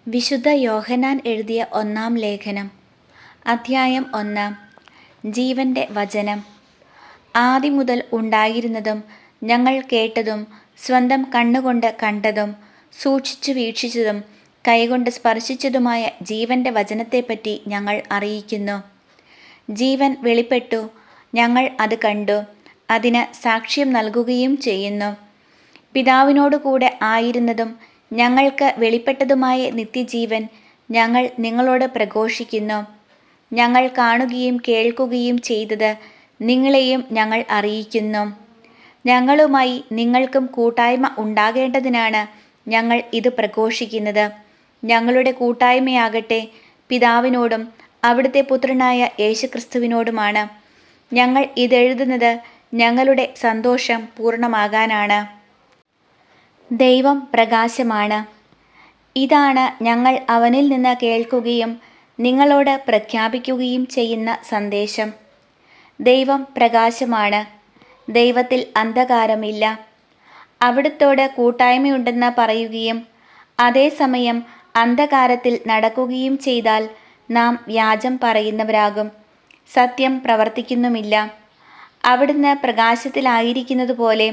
വിശുദ്ധ യോഹന്നാൻ എഴുതിയ 1-ാം ലേഖനം, അധ്യായം 1. ജീവന്റെ വചനം. ആദിമുതൽ ഉണ്ടായിരുന്നതും ഞങ്ങൾ കേട്ടതും സ്വന്തം കണ്ണുകൊണ്ട് കണ്ടതും സൂക്ഷിച്ചു വീക്ഷിച്ചതും കൈകൊണ്ട് സ്പർശിച്ചതുമായ ജീവന്റെ വചനത്തെപ്പറ്റി ഞങ്ങൾ അറിയിക്കുന്നു. ജീവൻ വെളിപ്പെട്ടു, ഞങ്ങൾ അത് കണ്ടു, അതിന് സാക്ഷ്യം നൽകുകയും ചെയ്യുന്നു. പിതാവിനോടുകൂടെ ആയിരുന്നതും ഞങ്ങൾക്ക് വെളിപ്പെട്ടതുമായ നിത്യജീവൻ ഞങ്ങൾ നിങ്ങളോട് പ്രഘോഷിക്കുന്നു. ഞങ്ങൾ കാണുകയും കേൾക്കുകയും ചെയ്തത് നിങ്ങളെയും ഞങ്ങൾ അറിയിക്കുന്നു. ഞങ്ങളുമായി നിങ്ങൾക്കും കൂട്ടായ്മ ഉണ്ടാകേണ്ടതിനാണ് ഞങ്ങൾ ഇത് പ്രഘോഷിക്കുന്നത്. ഞങ്ങളുടെ കൂട്ടായ്മയാകട്ടെ പിതാവിനോടും അവിടുത്തെ പുത്രനായ യേശുക്രിസ്തുവിനോടുമാണ്. ഞങ്ങൾ ഇതെഴുതുന്നത് ഞങ്ങളുടെ സന്തോഷം പൂർണ്ണമാകാനാണ്. ദൈവം പ്രകാശമാണ്. ഇതാണ് ഞങ്ങൾ അവനിൽ നിന്ന് കേൾക്കുകയും നിങ്ങളോട് പ്രഖ്യാപിക്കുകയും ചെയ്യുന്ന സന്ദേശം. ദൈവം പ്രകാശമാണ്. ദൈവത്തിൽ അന്ധകാരമില്ല. അവിടുത്തോട് കൂട്ടായ്മയുണ്ടെന്ന് പറയുകയും അതേസമയം അന്ധകാരത്തിൽ നടക്കുകയും ചെയ്താൽ നാം വ്യാജം പറയുന്നവരാകും, സത്യം പ്രവർത്തിക്കുന്നുമില്ല. അവിടുന്ന് പ്രകാശത്തിലായിരിക്കുന്നതുപോലെ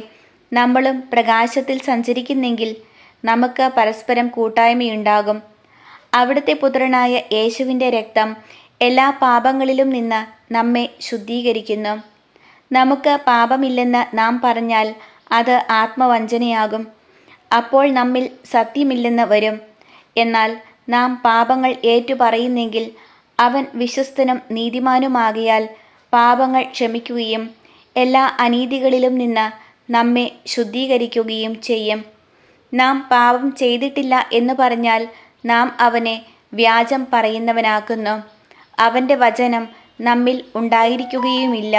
നമ്മളും പ്രകാശത്തിൽ സഞ്ചരിക്കുന്നെങ്കിൽ നമുക്ക് പരസ്പരം കൂട്ടായ്മയുണ്ടാകും. അവിടുത്തെ പുത്രനായ യേശുവിൻ്റെ രക്തം എല്ലാ പാപങ്ങളിലും നിന്ന് നമ്മെ ശുദ്ധീകരിക്കുന്നു. നമുക്ക് പാപമില്ലെന്ന് നാം പറഞ്ഞാൽ അത് ആത്മവഞ്ചനയാകും. അപ്പോൾ നമ്മിൽ സത്യമില്ലെന്ന് വരും. എന്നാൽ നാം പാപങ്ങൾ ഏറ്റുപറയുന്നെങ്കിൽ അവൻ വിശ്വസ്തനും നീതിമാനുമാകയാൽ പാപങ്ങൾ ക്ഷമിക്കുകയും എല്ലാ അനീതികളിലും നിന്ന് നമ്മെ ശുദ്ധീകരിക്കുകയും ചെയ്യും. നാം പാപം ചെയ്തിട്ടില്ല എന്ന് പറഞ്ഞാൽ നാം അവനെ വ്യാജം പറയുന്നവനാക്കുന്നു, അവൻ്റെ വചനം നമ്മിൽ ഉണ്ടായിരിക്കുകയുമില്ല.